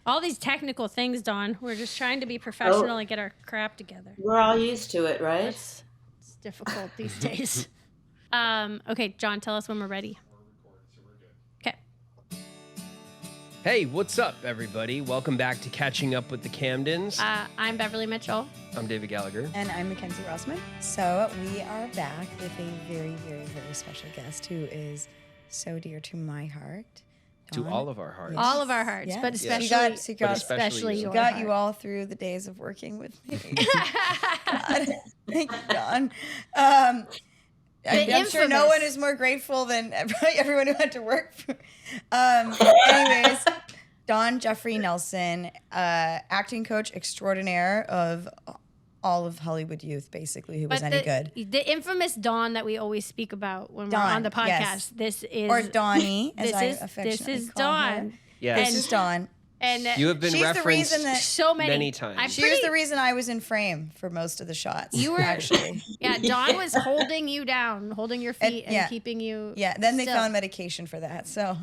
All these technical things, Dawn. We're just trying to be professional and get our crap together. We're all used to it, right? It's difficult these days. Okay, John, tell us when we're ready. Okay. Hey, what's up, everybody? Welcome back to Catching Up with the Camdens. I'm Beverly Mitchell. I'm David Gallagher. And I'm Mackenzie Rossman. So we are back with a very, very, very special guest who is so dear to my heart. To all of our hearts. All of our hearts, Yes. but especially, especially She your got heart. you all through the days of working with me. God. Thank you, Dawn. I'm sure no one is more grateful than everyone who had to work. Anyways, Dawn Jeffrey Nelson, acting coach extraordinaire of all of Hollywood youth, basically, who was any good. The infamous Dawn that we always speak about when Dawn, we're on the podcast. yes. This is Or Donnie, as I affectionately this is call her. Dawn. Yes. This is Dawn. And You have been She's the referenced reason that- so many times. She was the reason I was in frame for most of the shots. You were actually. Yeah, Dawn was holding you down, holding your feet and yeah. keeping you. Yeah, then they still. found medication for that. So,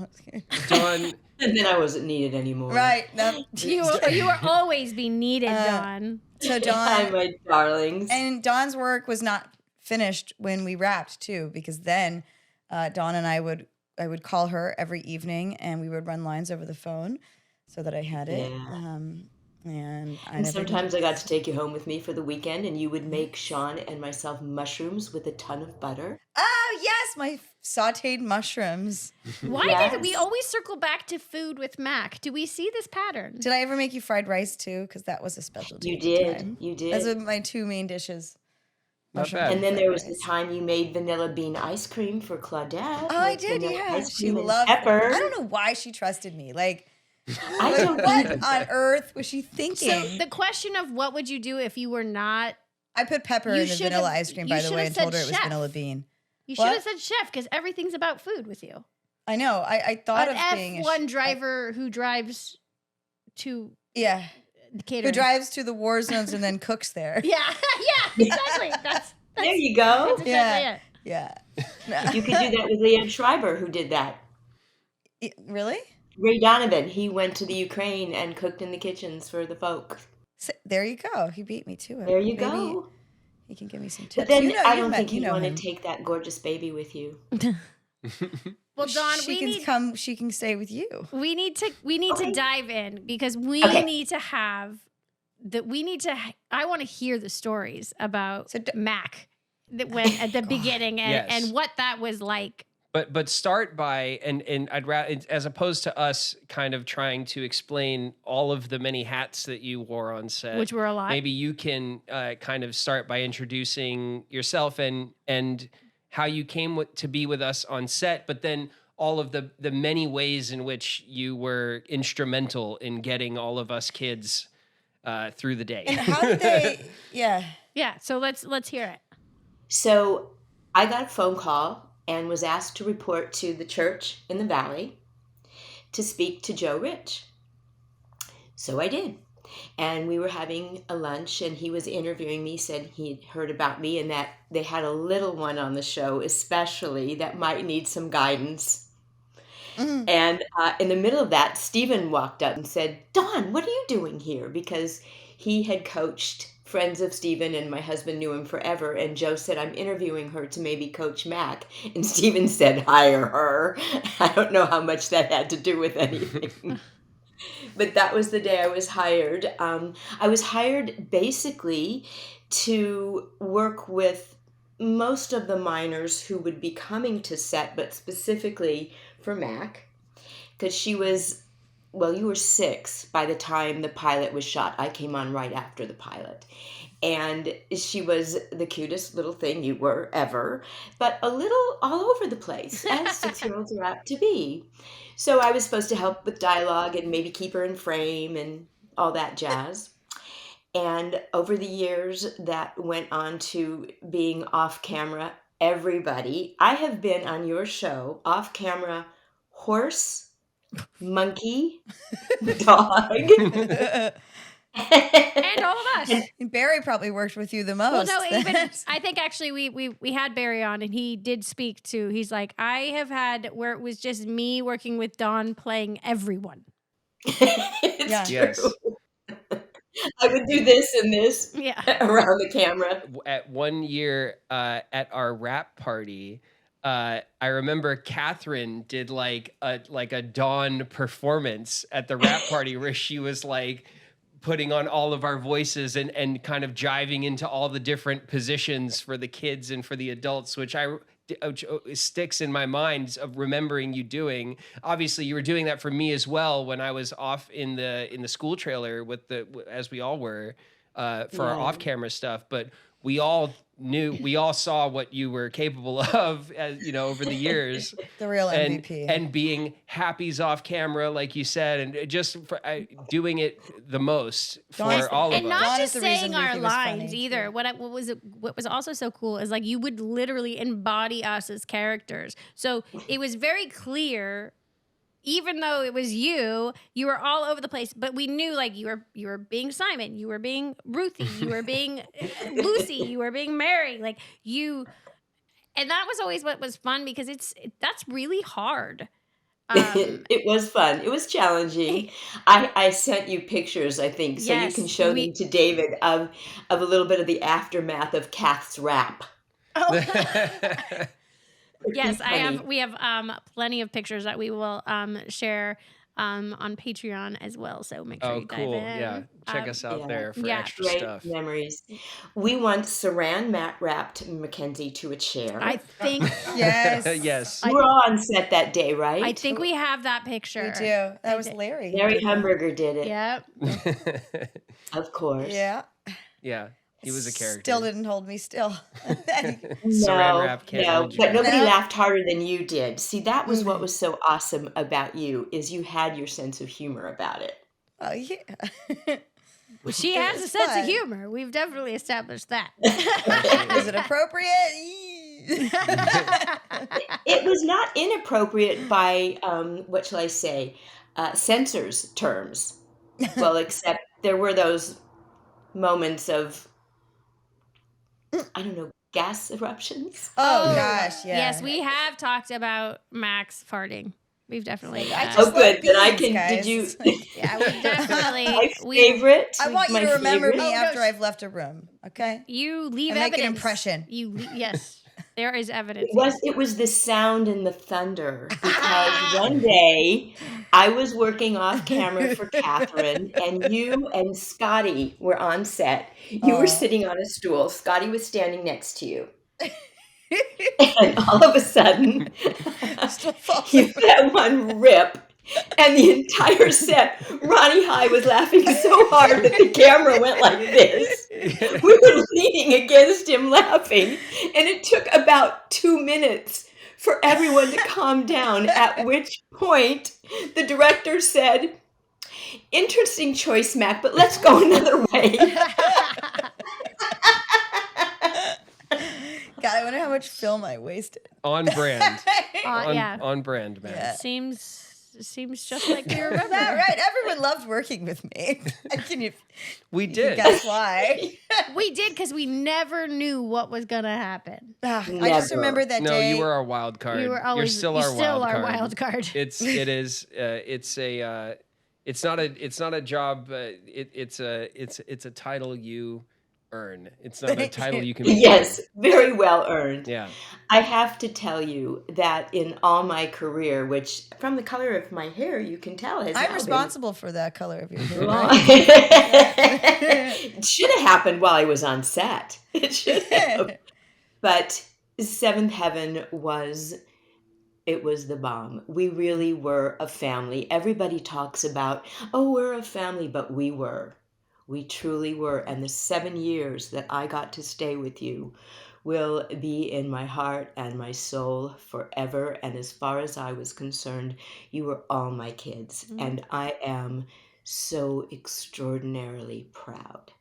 Dawn, And then I wasn't needed anymore. right. No. You were always be needed, Dawn. So Hi, Dawn my darlings. and Dawn's work was not finished when we wrapped too, because then Dawn and I would call her every evening and we would run lines over the phone so that I had it. Yeah. And And sometimes I got to take you home with me for the weekend, and you would make Sean and myself mushrooms with a ton of butter. Oh yes, my sautéed mushrooms. Why Yes. did we always circle back to food with Mac? Do we see this pattern? Did I ever make you fried rice too? Because that was a specialty. You at the did. time. You did. Those are my two main dishes. Not Mushroom bad. And then fried there was the rice. time you made vanilla bean ice cream for Claudette. Oh, I with did. vanilla Yeah, ice she cream and loved. pepper. I don't know why she trusted me. Like, I don't what either. on earth was she thinking? So the question of what would you do if you were not? I put pepper You in the should've- vanilla ice cream, you by the way, should've and told her said it was chef. vanilla bean. You What? should have said chef because everything's about food with you. I know. I thought An of being a F1 driver who drives to yeah, the who catering. drives to the war zones and then cooks there. Yeah, yeah, exactly. That's There you go. exactly it. Yeah. You could do that with Liam Schreiber, who did that. Really? Ray Donovan, he went to the Ukraine and cooked in the kitchens for the folk. So, there you go. He beat me to it. There you Maybe go. He can give me some tips. But then I you've don't met- think you want to him. take that gorgeous baby with you. Well, Dawn, she can come. She can stay with you. we need to Okay. dive in because we Okay. need to have I want to hear the stories about So Mac that went at the beginning and, Yes. and what that was like. but start by and I'd rather, as opposed to us kind of trying to explain all of the many hats that you wore on set, Which were a lot. Maybe you can kind of start by introducing yourself and how you came to be with us on set, but then all of the many ways in which you were instrumental in getting all of us kids through the day. And how did they? Yeah. Yeah, so let's hear it. So I got a phone call and was asked to report to the church in the valley to speak to Joe Rich. So I did. And we were having a lunch and he was interviewing me, said he'd heard about me and that they had a little one on the show, especially that might need some guidance. Mhm. And in the middle of that, Stephen walked up and said, "Dawn, what are you doing here?" Because he had coached friends of Stephen and my husband knew him forever. And Joe said, "I'm interviewing her to maybe coach Mac." And Stephen said, "Hire her." I don't know how much that had to do with anything. But that was the day I was hired. I was hired basically to work with most of the minors who would be coming to set, but specifically for Mac, because she was, well, you were 6 by the time the pilot was shot. I came on right after the pilot. And she was the cutest little thing you were ever, but a little all over the place, as 6-year-olds are apt to be. So I was supposed to help with dialogue and maybe keep her in frame and all that jazz. And over the years, that went on to being off camera. Everybody, I have been on your show off camera, horse, monkey, dog. And all of us. And Barry probably worked with you the most. Well, no, even I think actually we had Barry on and he did speak to. He's like, I have had where it was just me working with Dawn playing everyone. It's Yeah. Yes. true. I would do this and this Yeah. around the camera. At 1 year at our rap party, I remember Catherine did like a Dawn performance at the rap party where she was like putting on all of our voices and kind of jiving into all the different positions for the kids and for the adults, which sticks in my mind of remembering you doing. Obviously, you were doing that for me as well when I was off in the school trailer as we all were for our Yeah. off-camera stuff. But we all saw what you were capable of, as you know, over the years. The real and MVP. and being Happy's off camera, like you said, and just doing it the most for Dawn's- all of And us. not Dawn just is the reason saying our Ruthie was lines funny, either. too. What was also so cool is like you would literally embody us as characters. So it was very clear, even though it was you were all over the place, but we knew like you were being Simon, you were being Ruthie, you were being Lucy, you were being Mary, like you. And that was always what was fun because that's really hard. It was fun. It was challenging. I sent you pictures, I think, so you can Yes, show them to David of a little bit of the aftermath of Kath's rap. Yes, Funny. we have plenty of pictures that we will share on Patreon as well. So make sure Oh, you dive cool. in. Yeah. Check us out Yeah. there for Yeah. extra Great stuff. memories. We once saran wrapped Mackenzie to a chair. I think Yes. Yes. You were all on set that day, right? I think we have that picture. We do. That was did. Larry. Larry Did that. Humberger did it. Yep. Of course. Yeah. Yeah. He was a character. Still didn't hold me still. Saran wrap can't no, hold you but down. nobody No. laughed harder than you did. See, that was what Okay. was so awesome about you is you had your sense of humor about it. Oh yeah. She It has was a sense fun. of humor. We've definitely established that. Is it appropriate? It was not inappropriate by what shall I say, censors terms. Well, except there were those moments of I don't know, gas eruptions. Oh gosh, yeah. Yes, we have talked about Max farting. We've definitely. I uh, just Oh, good. love Then I beans, can. guys. Did you? It's like- yeah, we definitely. My we, favorite. I want you my to remember favorite. me Oh, no, after I've left a room. Okay. you leave I make an evidence. impression. Yes, there is evidence. It was the sound and the thunder because one day I was working off camera for Catherine and you and Scotty were on set. You Aw. were sitting on a stool. Scotty was standing next to you. And all of a sudden, Still falls you let one rip. And the entire set, Ronnie High was laughing so hard that the camera went like this. We were leaning against him laughing, and it took about 2 minutes for everyone to calm down, at which point the director said, "Interesting choice, Mac, but let's go another way." God, I wonder how much film I wasted. On brand. Yeah, On brand, man. Yeah. seems just like you remember. That right? Everyone loved working with me. Can you We you can did. guess why? We did because we never knew what was gonna happen. I just Never. remember that No, day. you were our wild card. You were always You're still you're our still wild our card. wild card. It's not a job. It's a title you earn. It's not a Thank title you. you can. Yes, very well earned. Yeah. I have to tell you that in all my career, which from the color of my hair you can tell has now I'm been responsible for the color of your hair. long. Right? It should have happened while I was on set. It should have. But Seventh Heaven was the bomb. We really were a family. Everybody talks about, oh, we're a family, but we were. We truly were. And the 7 years that I got to stay with you will be in my heart and my soul forever. And as far as I was concerned, you were all my kids. And I am so extraordinarily proud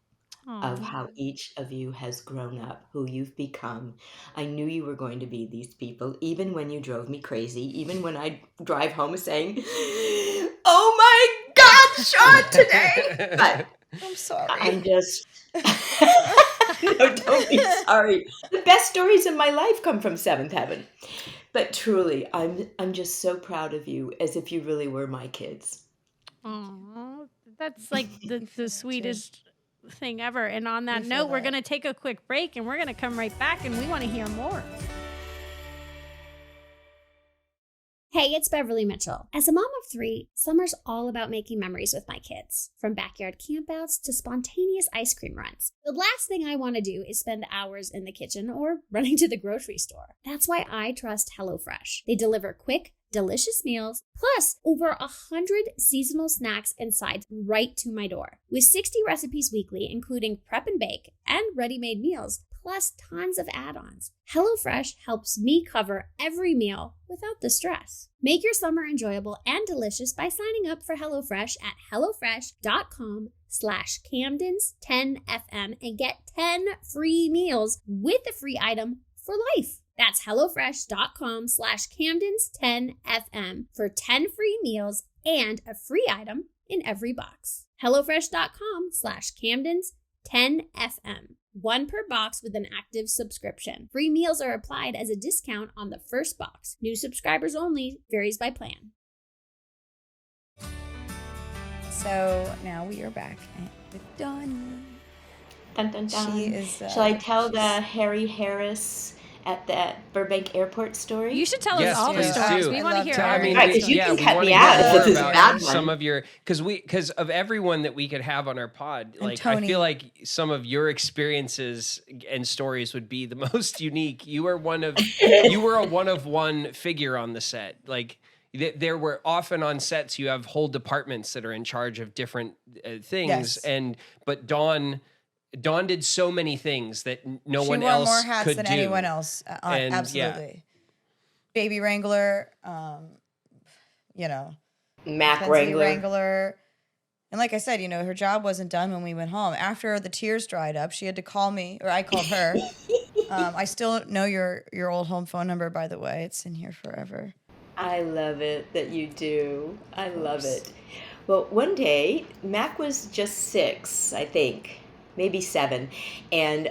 of how each of you has grown up, who you've become. I knew you were going to be these people, even when you drove me crazy, even when I drive home saying, oh my God, Sean, today. But I'm sorry. I'm just, no, don't be sorry. The best stories of my life come from Seventh Heaven. But truly, I'm just so proud of you, as if you really were my kids. Aw, That's like the sweetest thing ever. And on that We note, feel we're that. going to take a quick break and we're going to come right back and we want to hear more. Hey, it's Beverly Mitchell. As a mom of 3, summer's all about making memories with my kids, from backyard campouts to spontaneous ice cream runs. The last thing I want to do is spend hours in the kitchen or running to the grocery store. That's why I trust HelloFresh. They deliver quick, delicious meals, plus over 100 seasonal snacks and sides right to my door. With 60 recipes weekly, including prep and bake and ready-made meals, plus tons of add-ons. HelloFresh helps me cover every meal without the stress. Make your summer enjoyable and delicious by signing up for HelloFresh at hellofresh.com/Camdens10FM and get 10 free meals with a free item for life. That's hellofresh.com/Camdens10FM for 10 free meals and a free item in every box. hellofresh.com/Camdens10FM. 1 per box with an active subscription. Free meals are applied as a discount on the first box. New subscribers only. Varies by plan. So now we are back with Dawn. Dun, dun, dun. She is. Shall I tell the Harry Harris at that Burbank airport story? You should tell Yes, us all the please stories. do. We I want to love hear that. I mean, Right, 'cause you can cut wanna me hear out if more this is a about bad one. some of your because of everyone that we could have on our pod. And Like Tony. I feel like some of your experiences and stories would be the most unique. You were a one of one figure on the set. Like there were often on sets you have whole departments that are in charge of different things, Yes. but Dawn did so many things that no She one wore else more hats could than do. anyone else. And, yeah. Absolutely. Baby Wrangler, Mack Mackenzie Wrangler. Wrangler. And like I said, her job wasn't done when we went home. After the tears dried up, she had to call me, or I called her. I still know your old home phone number, by the way. It's in here forever. I love it that you do. I love it. Well, one day, Mac was just 6, I think, maybe 7, and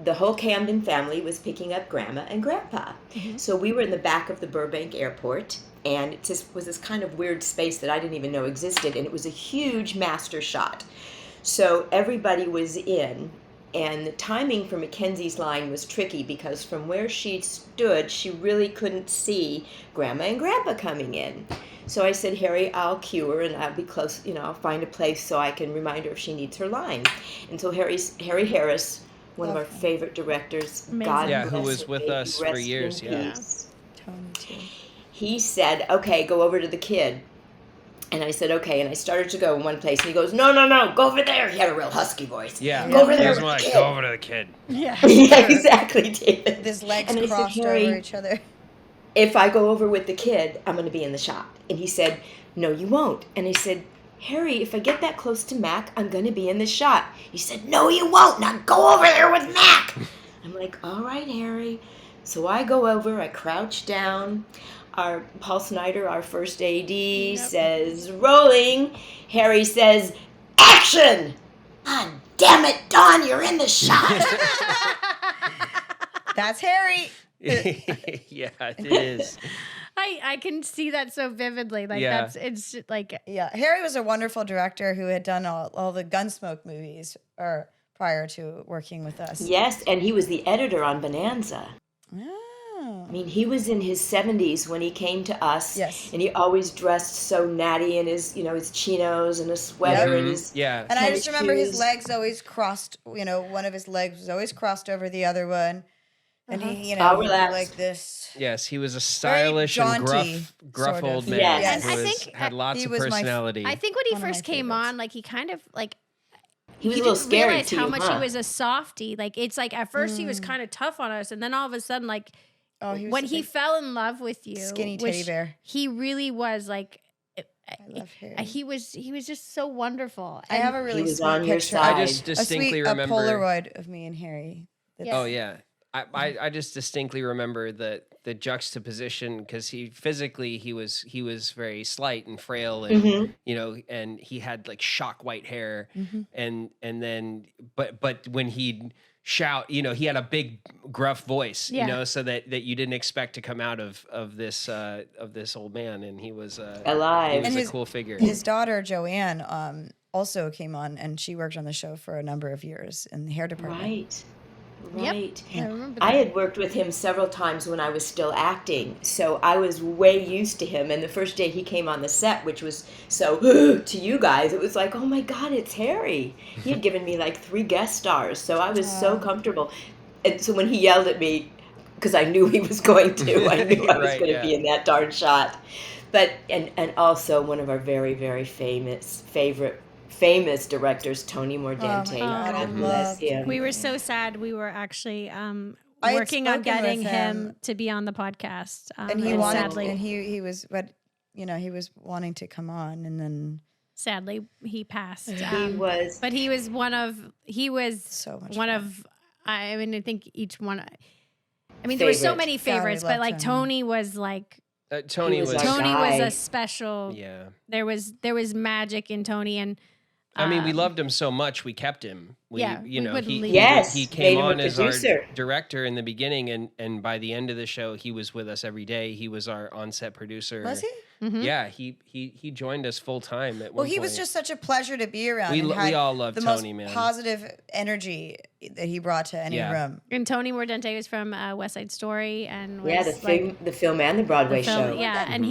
the whole Camden family was picking up Grandma and Grandpa. So we were in the back of the Burbank airport, and it just was this kind of weird space that I didn't even know existed, and it was a huge master shot. So everybody was in, and the timing for Mackenzie's line was tricky because from where she stood, she really couldn't see Grandma and Grandpa coming in. So I said, Harry, I'll cue her and I'll be close, I'll find a place so I can remind her if she needs her line. And so Harry Harris, one of our favorite directors, Amazing. God Yeah, who bless was him, with may he us for rest in years, yeah. peace. Tony, too. He said, okay, go over to the kid. And I said, okay. And I started to go in one place. And he goes, no, go over there. He had a real husky voice. Yeah, Go over he there was with like, the kid. go over to the kid. Yeah. Yeah, exactly, David. With his legs And I said, crossed Harry, over each other. if I go over with the kid, I'm going to be in the shot. And he said, no, you won't. And I said, Harry, if I get that close to Mac, I'm going to be in the shot. He said, no, you won't. Now go over there with Mac. I'm like, all right, Harry. So I go over, I crouch down. Our Paul Snyder, our first AD, says, rolling. Harry says, action. Ah, damn it, Dawn, you're in the shot. That's Harry. Yeah, it is. I can see that so vividly. Like Yeah. it's like Yeah, Harry was a wonderful director who had done all the Gunsmoke movies prior to working with us. Yes, and he was the editor on Bonanza. Oh. I mean, he was in his 70s when he came to us. Yes. And he always dressed so natty in his, his chinos and a sweater and his... Yeah. And I just tennis remember his shoes. legs always crossed, one of his legs was always crossed over the other one. And he, All he'd be relaxed. like this. Yes, he was a stylish and jaunty, gruff sort of. old man Yes. who I was, think had lots he of was my- personality. I think when he One of my first came favorites. on, like he kind of like He was a you little didn't scary realize to how you, much huh? he was a softie. Like it's like at first he was kind of tough on us, and then all of a sudden, like Oh, he was when a he big, fell in love with you, skinny which teddy bear. he really was like. I love Harry. He was just so wonderful. I have a really was sweet on your picture. side. I just a distinctly sweet remember. a Polaroid of me and Harry. Yeah. Oh yeah. I just distinctly remember the juxtaposition because he was very slight and frail and and he had like shock white hair and then but when he'd shout he had a big gruff voice so that you didn't expect to come out of this old man and he was Alive. he was And a his- cool figure. His daughter Joanne also came on, and she worked on the show for a number of years in the hair department. Right. Yep. Right. I remember I that. had worked with him several times when I was still acting, so I was way used to him. And the first day he came on the set, which was so to you guys, it was like, oh my God, it's Harry. He had given me like 3 guest stars, so I was so comfortable. And so when he yelled at me, because I knew he was going to, I knew I was Right, going to yeah. be in that darn shot. But and also one of our very, very famous directors, Tony Mordente. God, I God bless loved him. We were so sad. We were actually had working on spoken getting with him him. to be on the podcast. And he Oh. wanted, sadly, and he was, but he was wanting to come on, and then sadly, he passed. He was But he was so much one fun. of, I mean, I think each one, I mean, there were so Favorite. many God, we favorites, but love like Tony. Tony was like, Tony He was was, our Tony was guy. a special, yeah. there was magic in Tony. And I mean, we um, loved him so much, we kept him. Yeah, we wouldn't leave him. Yes, he made came him a on as our producer. director in the beginning, and by the end of the show, he was with us every day. He was our on-set producer. Was he? Mhm. Yeah, he joined us full time at Well, one he was point. just such a pleasure to be around. We and lo- had we all love the Tony, most man. positive energy that he brought to any Yeah. room. And Tony Mordente was from West Side Story and was Yeah, the film and the Broadway the film, show. yeah, and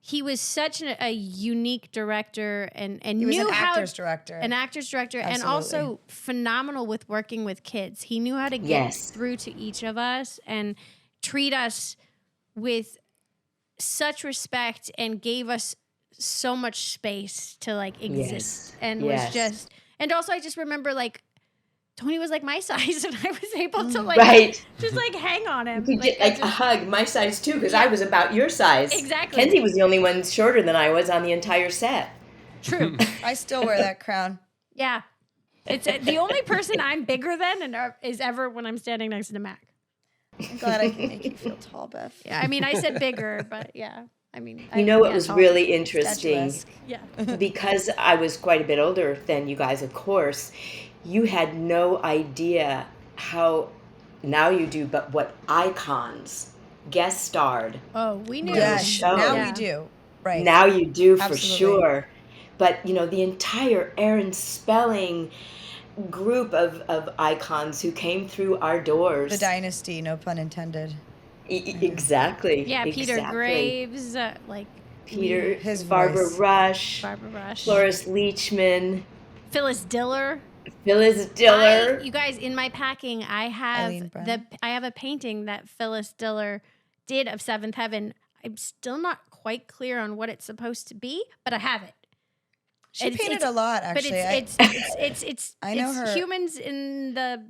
he was such a unique director and He was knew an how actor's director. and Absolutely. also phenomenal with working with kids. He knew how to get Yes. through to each of us and treat us with such respect and gave us so much space to like exist Yes. and Yes. was just, and also I just remember like Tony was like my size and I was able to like Right. just like hang on him. You could get I like a just- hug, my size too, because I was about your size. Exactly. Kenzie was the only one shorter than I was on the entire set. True. I still wear that crown. Yeah. It's the only person I'm bigger than and is ever when I'm standing next to Mac. I'm glad I can make you feel tall, Beth. Yeah, I mean I said bigger, but yeah. I mean You know what yeah, was tall. really interesting? Statuesque. Yeah. Because I was quite a bit older than you guys, of course, you had no idea how, now you do, but what icons guest starred. Oh, we knew. Yes, show. now Yeah. we do. Right. Now you do for Absolutely. sure. But, the entire Aaron Spelling group of icons who came through our doors. The dynasty, no pun intended. Exactly. Yeah, Peter exactly. Graves, Peter, His Barbara voice. Rush, Barbara Rush, Floris Leachman, Phyllis Diller. Phyllis Diller. You guys, in my packing, I have Eileen Brennan. I have a painting that Phyllis Diller did of Seventh Heaven. I'm still not quite clear on what it's supposed to be, but I have it. She It's- painted it's- a lot, But actually. it's I know it's her- humans in the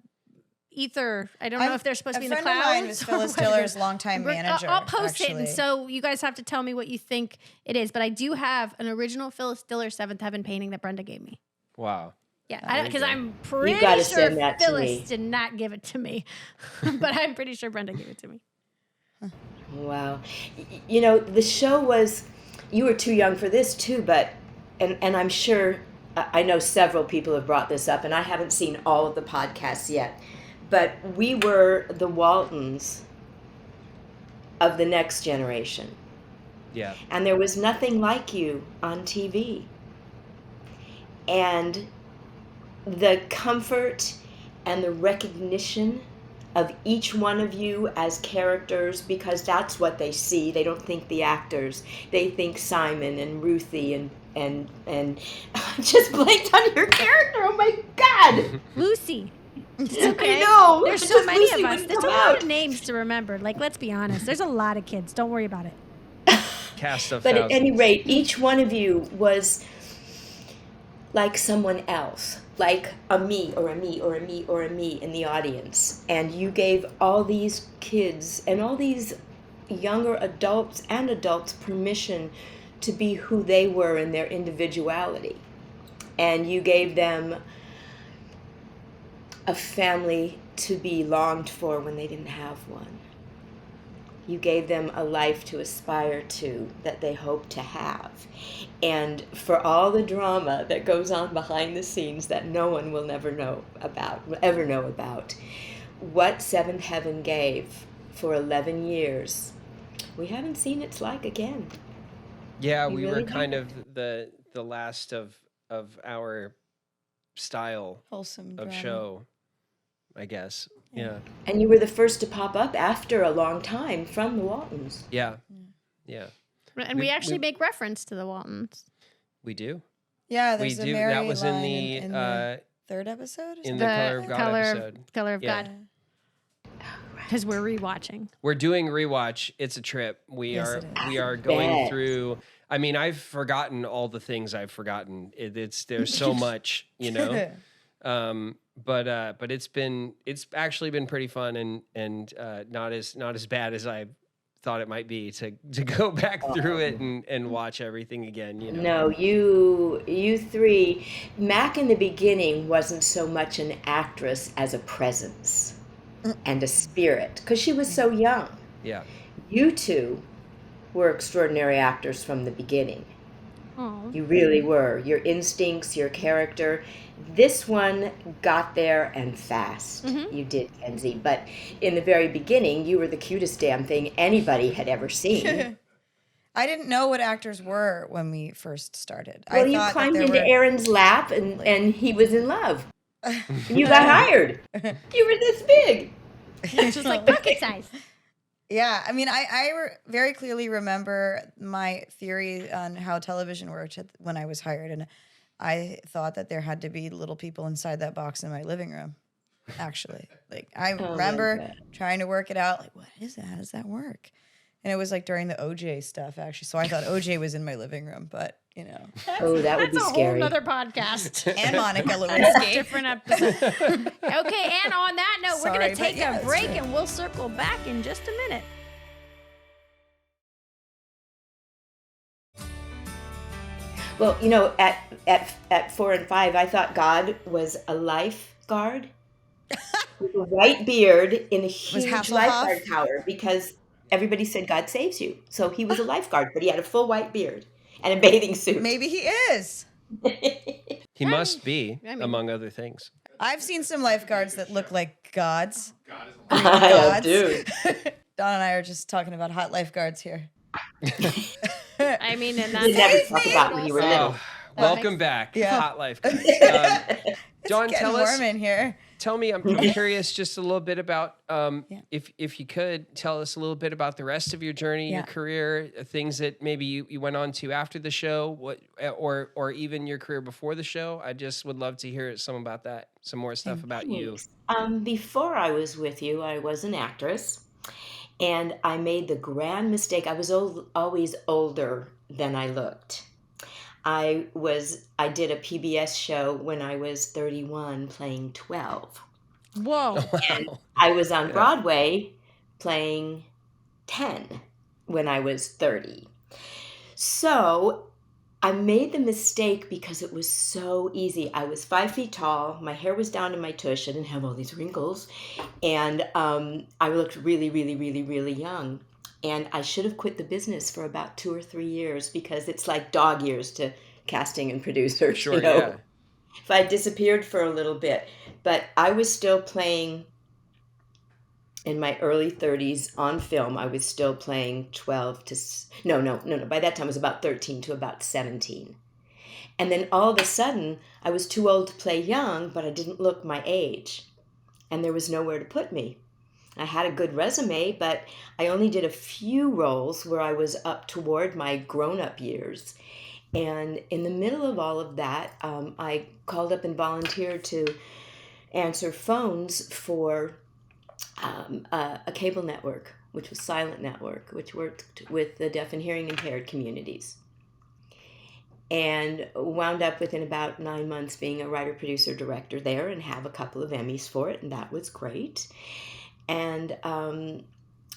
ether. I don't know if they're supposed to be in the A friend clouds. of mine was or Phyllis what it Diller's is. longtime manager. I'll post it, actually. and so you guys have to tell me what you think it is. But I do have an original Phyllis Diller Seventh Heaven painting that Brenda gave me. Wow. Yeah, there you because go. I'm pretty gotta sure send that to Phyllis me. did not give it to me, but I'm pretty sure Brenda gave it to me. Wow. The show was, you were too young for this too, but, and I'm sure, I know several people have brought this up, and I haven't seen all of the podcasts yet, but we were the Waltons of the next generation. Yeah. And there was nothing like you on TV. And the comfort and the recognition of each one of you as characters, because that's what they see. They don't think the actors. They think Simon and Ruthie and I just blanked on your character. Oh my God. Lucy. It's okay. I know. There's It's so just many Lucy of us. wouldn't There's a come lot out. of names to remember. Like, let's be honest. There's a lot of kids. Don't worry about it. Cast of But at thousands. any rate, each one of you was like someone else, like a me or a me or a me or a me in the audience. And you gave all these kids and all these younger adults and adults permission to be who they were in their individuality. And you gave them a family to be longed for when they didn't have one. You gave them a life to aspire to that they hope to have. And for all the drama that goes on behind the scenes that no one will ever know about, what Seventh Heaven gave for 11 years, we haven't seen its like again. Yeah, You we really were kind of the the last of our style Wholesome of drama. show, I guess. Yeah. And you were the first to pop up after a long time from the Waltons. Yeah. And we actually make reference to the Waltons. We do. Yeah, We there's a do. Mary That was in line the, in the third episode. Or in something? the Color of God episode. Color of Yeah. God. Because we're rewatching. We're doing rewatch. It's a trip. Yes, it is. We are going Bet. through. I mean, I've forgotten all the things I've forgotten. There's so much, you know. But it's actually been pretty fun and not as bad as I thought it might be to go back through it and watch everything again. You know. No, you three. Mack in the beginning wasn't so much an actress as a presence and a spirit because she was so young. Yeah. You two were extraordinary actors from the beginning. Oh. You really were. Your instincts, your character. This one got there and fast. You did, Kenzie. But in the very beginning, you were the cutest damn thing anybody had ever seen. I didn't know what actors were when we first started. Well, I you thought climbed that into there were, Aaron's lap and he was in love. And you got hired. You were this big. It's just like pocket size. Yeah, I mean, I very clearly remember my theory on how television worked when I was hired, and I thought that there had to be little people inside that box in my living room. Actually, like I remember trying to work it out. Like, what is that? How does that work? And it was like during the OJ stuff, actually. So I thought OJ was in my living room, but you know. Oh, that would be That's a scary. whole other podcast. And Monica Lewinsky. Different episode. Okay, and on that note, we're Sorry, going but to take yeah, a that's break true. and we'll circle back in just a minute. Well, you know, at 4 and 5, I thought God was a lifeguard with a white beard in a huge Hasselhoff? lifeguard tower because everybody said God saves you. So he was a lifeguard, but he had a full white beard and a bathing suit. Maybe he is. He must be, I mean- among other things. I've seen some lifeguards that look like gods. I do. Don and I are just talking about hot lifeguards here. I mean, and We that's never talk about when you were little. Oh, welcome back, Yeah. Hot Life. Dawn, Getting tell warm us. in here. Tell me, I'm curious just a little bit about, if you could tell us a little bit about the rest of your journey, your Yeah. career, things that maybe you went on to after the show, or even your career before the show. I just would love to hear some about that, some more stuff about you. Before I was with you, I was an actress, and I made the grand mistake. I was always older than I looked. I did a PBS show when I was 31 playing 12. whoa. And I was on Broadway playing 10 when I was 30. So I made the mistake because it was so easy. I was 5 feet tall. My hair was down to my tush. I didn't have all these wrinkles. And I looked really, really, really, really young. And I should have quit the business for about 2 or 3 years because it's like dog years to casting and producers. Sure, you know? yeah. If I disappeared for a little bit. But I was still playing in my early 30s on film. I was still playing 12 to... No. By that time, I was about 13 to about 17. And then all of a sudden, I was too old to play young, but I didn't look my age. And there was nowhere to put me. I had a good resume, but I only did a few roles where I was up toward my grown-up years. And in the middle of all of that, I called up and volunteered to answer phones for a cable network, which was Silent Network, which worked with the deaf and hearing impaired communities. And wound up within about 9 months being a writer, producer, director there and have a couple of Emmys for it, and that was great. And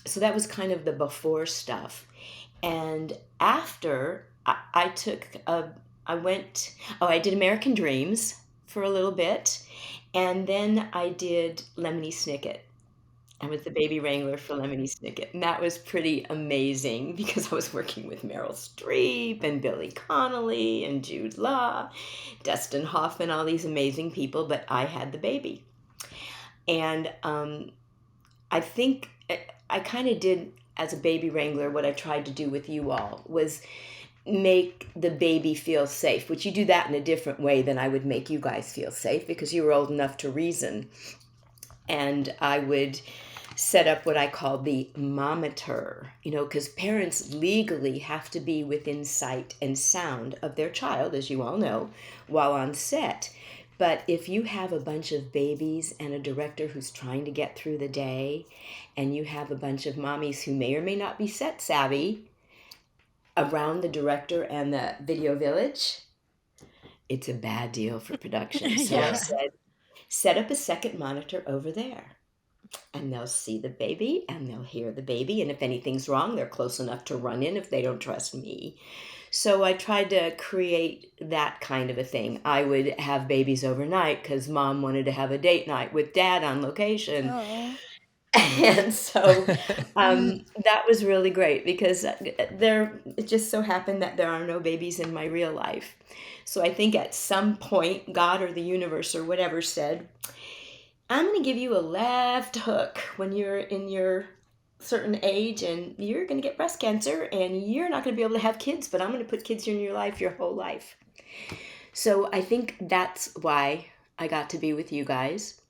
so that was kind of the before stuff. And after, I did American Dreams for a little bit. And then I did Lemony Snicket. I was the baby Wrangler for Lemony Snicket. And that was pretty amazing because I was working with Meryl Streep and Billy Connolly and Jude Law, Dustin Hoffman, all these amazing people, but I had the baby. And I think I kind of did, as a baby Wrangler, what I tried to do with you all was make the baby feel safe, which you do that in a different way than I would make you guys feel safe because you were old enough to reason. And I would set up what I call the momator, because parents legally have to be within sight and sound of their child, as you all know, while on set. But if you have a bunch of babies and a director who's trying to get through the day, and you have a bunch of mommies who may or may not be set savvy around the director and the video village, it's a bad deal for production. So I said, set up a second monitor over there. And they'll see the baby and they'll hear the baby. And if anything's wrong, they're close enough to run in if they don't trust me. So I tried to create that kind of a thing. I would have babies overnight because mom wanted to have a date night with dad on location. Oh. And so that was really great because it just so happened that there are no babies in my real life. So I think at some point, God or the universe or whatever said, I'm going to give you a left hook when you're in your certain age and you're going to get breast cancer and you're not going to be able to have kids, but I'm going to put kids in your life your whole life. So I think that's why I got to be with you guys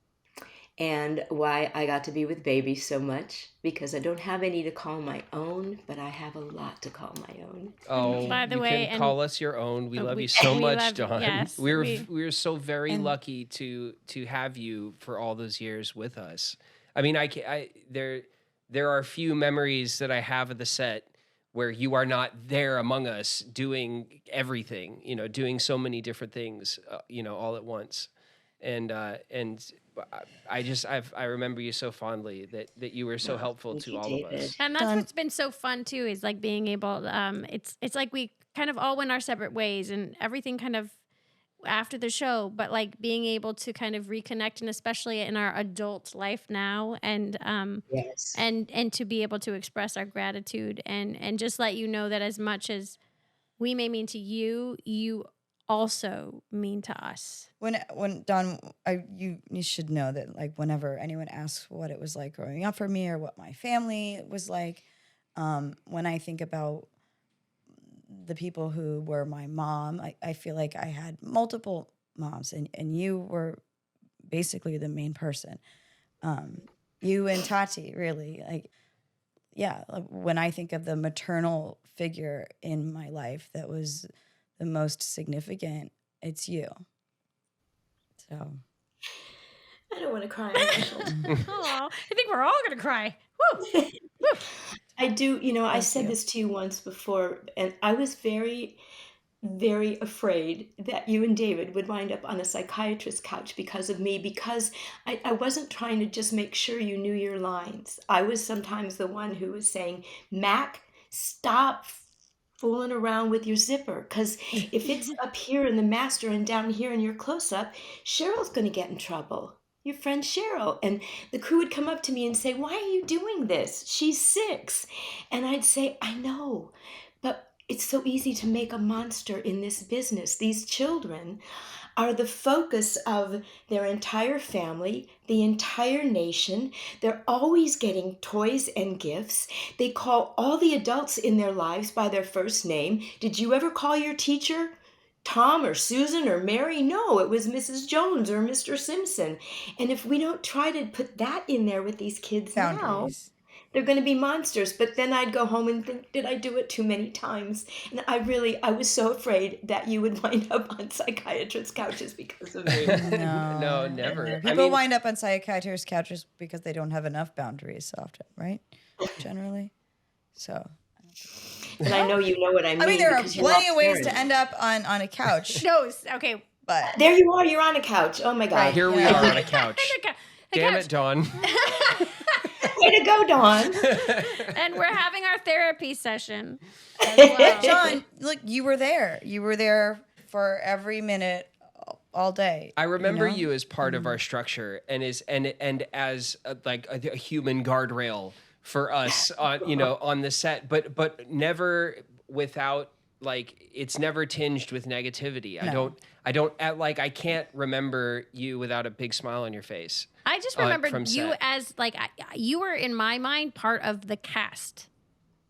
and why I got to be with babies so much, because I don't have any to call my own, but I have a lot to call my own. Oh, By the you way, can and call us your own. We love we- you so we much, love- Dawn. yes, we're so very And- lucky to have you for all those years with us. I mean, there are few memories that I have of the set where you are not there among us doing everything, doing so many different things, all at once. And I remember you so fondly that you were so Oh, helpful thank to you, all of David. us. And that's Done. what's been so fun too, is like being able, it's like we kind of all went our separate ways and everything kind of after the show, but like being able to kind of reconnect, and especially in our adult life now, and Yes. and to be able to express our gratitude and just let you know that as much as we may mean to you, you also mean to us. When Don, you should know that, like, whenever anyone asks what it was like growing up for me or what my family was like, when I think about the people who were my mom, I feel like I had multiple moms, and you were basically the main person. You and Tati, really, like, yeah. When I think of the maternal figure in my life that was the most significant, it's you. So I don't want to cry. Oh, I think we're all gonna cry. Woo! I do, I Thank said you. this to you once before, and I was very, very afraid that you and David would wind up on a psychiatrist's couch because of me, because I wasn't trying to just make sure you knew your lines. I was sometimes the one who was saying, Mac, stop fooling around with your zipper, because if it's up here in the master and down here in your close-up, Cheryl's going to get in trouble. Your friend Cheryl. And the crew would come up to me and say, why are you doing this? She's 6. And I'd say, I know, but it's so easy to make a monster in this business. These children are the focus of their entire family, the entire nation. They're always getting toys and gifts. They call all the adults in their lives by their first name. Did you ever call your teacher Tom or Susan or Mary? No, it was Mrs. Jones or Mr. Simpson. And if we don't try to put that in there with these kids now, boundaries. they're going to be monsters. But then I'd go home and think, did I do it too many times? And I was so afraid that you would wind up on psychiatrists' couches because of me. No, never. I People mean- wind up on psychiatrists' couches because they don't have enough boundaries often, right? Generally. So, And I know you know what I mean. I mean, there are because you're plenty not of ways to parents. end up on a couch, No, okay. but There you are. You're on a couch. Oh my God. Right. Here we Yeah. are on a couch. The Damn couch. it, Dawn. Way to go, Dawn. And we're having our therapy session as well. John, look, you were there. You were there for every minute, all day. I remember know? you as part of our structure and as a human guardrail for us on the set, but never without, like, it's never tinged with negativity. No. I can't remember you without a big smile on your face. I just from remembered you set. as like you were in my mind part of the cast.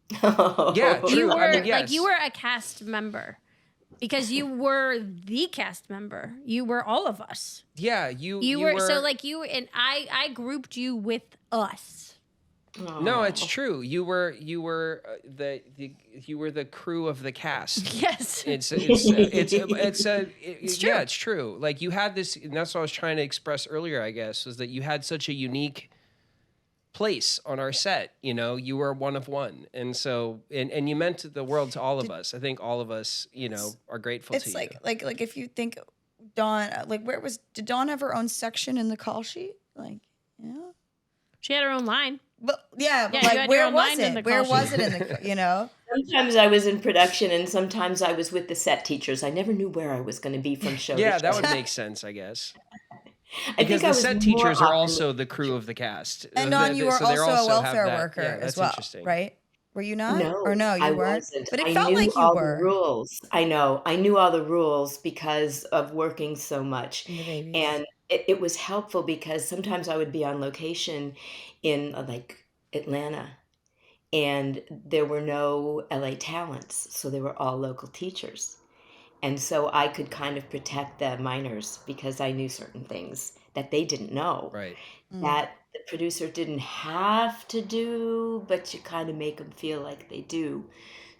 Yeah, You true. were I mean, like yes. you were a cast member because you were the cast member. You were all of us. Yeah, You were so like you and I grouped you with us. No, it's Oh. true. You were you were the crew of the cast. Yes. It's true. yeah, it's true. Like you had this, and that's what I was trying to express earlier. I guess was that you had such a unique place on our set. You know, you were one of one, and so and you meant the world to all of us. I think all of us, you know, are grateful It's to like you. like if you think Dawn, like did Dawn have her own section in the call sheet? Like, yeah. She had her own line. But yeah, Yeah, but you like had your where own was line in the it? Where call was sheet. it in the you know? Sometimes I was in production and sometimes I was with the set teachers. I never knew where I was going to be from show Yeah, to that show. would make sense, I guess. I Because think I the was set more teachers are often also the crew of the cast. And Dawn, you were So they're also a have welfare that- worker yeah, as that's well, interesting. right? Were you not? No, Or no, you I weren't. wasn't. But it I felt knew like you all the were rules. I know. I knew all the rules because of working so much. in the babies. And it was helpful because sometimes I would be on location in like Atlanta and there were no LA talents. So they were all local teachers. And so I could kind of protect the minors because I knew certain things that they didn't know Right. that the producer didn't have to do, but you kind of make them feel like they do.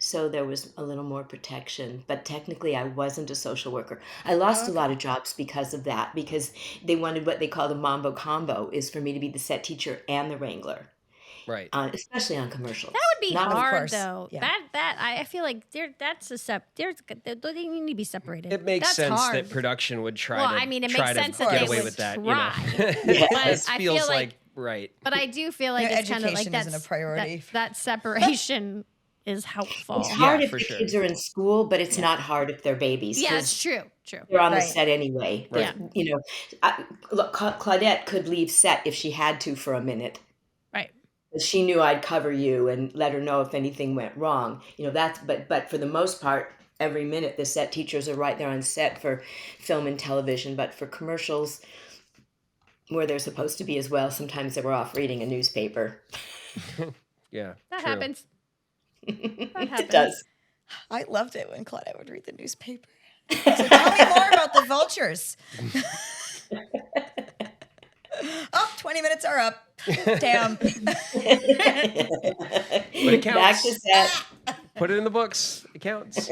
So there was a little more protection. But technically, I wasn't a social worker. I lost a lot of jobs because of that, because they wanted what they called a mambo combo, is for me to be the set teacher and the wrangler, Right. especially on commercials. That would be Not hard course, though. yeah. I feel like that's a they need to be separated. It makes That's sense hard. that production would try Well, to I mean, it try makes to sense that get they away would with that. try. You know, Yes. it I feels feel like right. But I do feel like Yeah, it's kind of like education isn't a priority. That separation is helpful. It's hard Yeah, if for the sure. kids are in school, but it's not hard if they're babies. Yeah, 'cause it's true. True. they're on the Right. set anyway. Right. You know, look, Claudette could leave set if she had to for a minute. Right. But she knew I'd cover you and let her know if anything went wrong. You know, that's but for the most part, every minute the set teachers are right there on set for film and television. But for commercials, where they're supposed to be as well, sometimes they were off reading a newspaper. Yeah. That true. happens. It happens. does. I loved it when Claudette would read the newspaper. So tell me more about the vultures. Oh, 20 minutes are up. Damn. But it counts. Back to set. Put it in the books. It counts.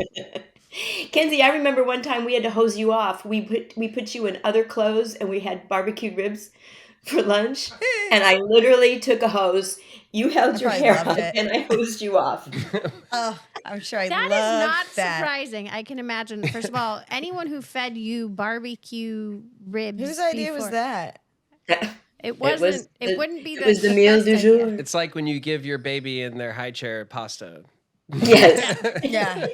Kenzie, I remember one time we had to hose you off. We put you in other clothes and we had barbecued ribs for lunch. And I literally took a hose. You held your probably hair loved up it. and I hosed you off. Oh, I'm sure I That is love not that. surprising. I can imagine. First of all, anyone who fed you barbecue ribs. Whose idea was before- that? It wasn't. It, the- wouldn't be. It was the meal best du idea. jour. It's like when you give your baby in their high chair pasta. Yes. Yeah.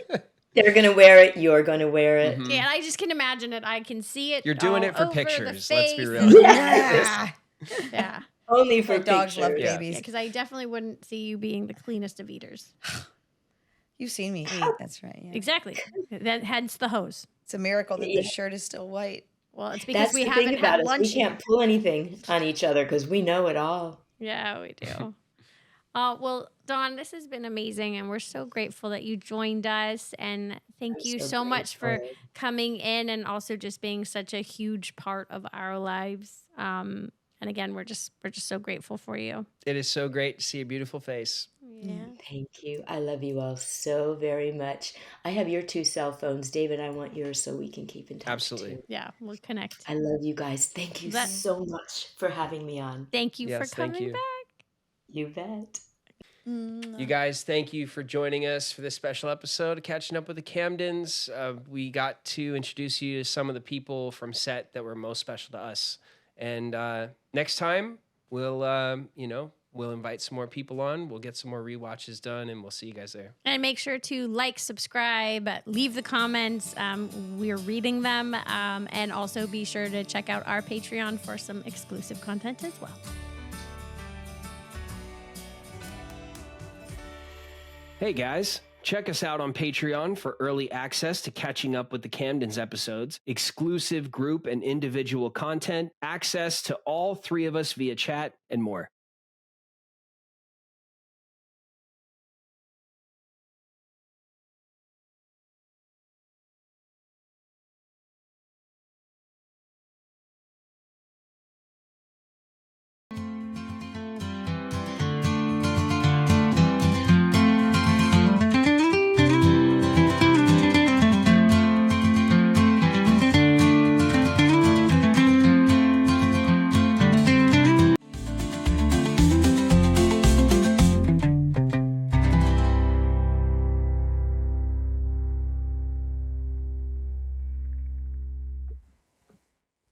They're going to wear it. You're going to wear it. Mhm. Yeah, and I just can imagine it. I can see it. You're doing all it for over the pictures. Let's be face real. and- Yes. Yeah, Only for My dogs love pictures. Yeah. babies. because I definitely wouldn't see you being the cleanest of eaters. You've seen me eat. That's right. Yeah. Exactly. That hence the hose. It's a miracle that Yeah. this shirt is still white. Well, it's because That's we the haven't thing about had us. lunch We can't yet. pull anything on each other because we know it all. Yeah, we do. Well, Dawn, this has been amazing, and we're so grateful that you joined us. And thank I'm you so so much for grateful. coming in and also just being such a huge part of our lives. And again, we're just so grateful for you. It is so great to see a beautiful face. Yeah. Thank you. I love you all so very much. I have your 2 cell phones. David, I want yours so we can keep in touch. Absolutely. Too. Yeah, we'll connect. I love you guys. Thank you That- so much for having me on. Thank you Yes, for thank coming you. back. You bet. You guys, thank you for joining us for this special episode of Catching Up with the Camdens. We got to introduce you to some of the people from set that were most special to us. And next time, we'll invite some more people on. We'll get some more rewatches done, and we'll see you guys there. And make sure to like, subscribe, leave the comments. We're reading them. And also be sure to check out our Patreon for some exclusive content as well. Hey guys, check us out on Patreon for early access to Catching Up with the Camdens episodes, exclusive group and individual content, access to all 3 of us via chat, and more.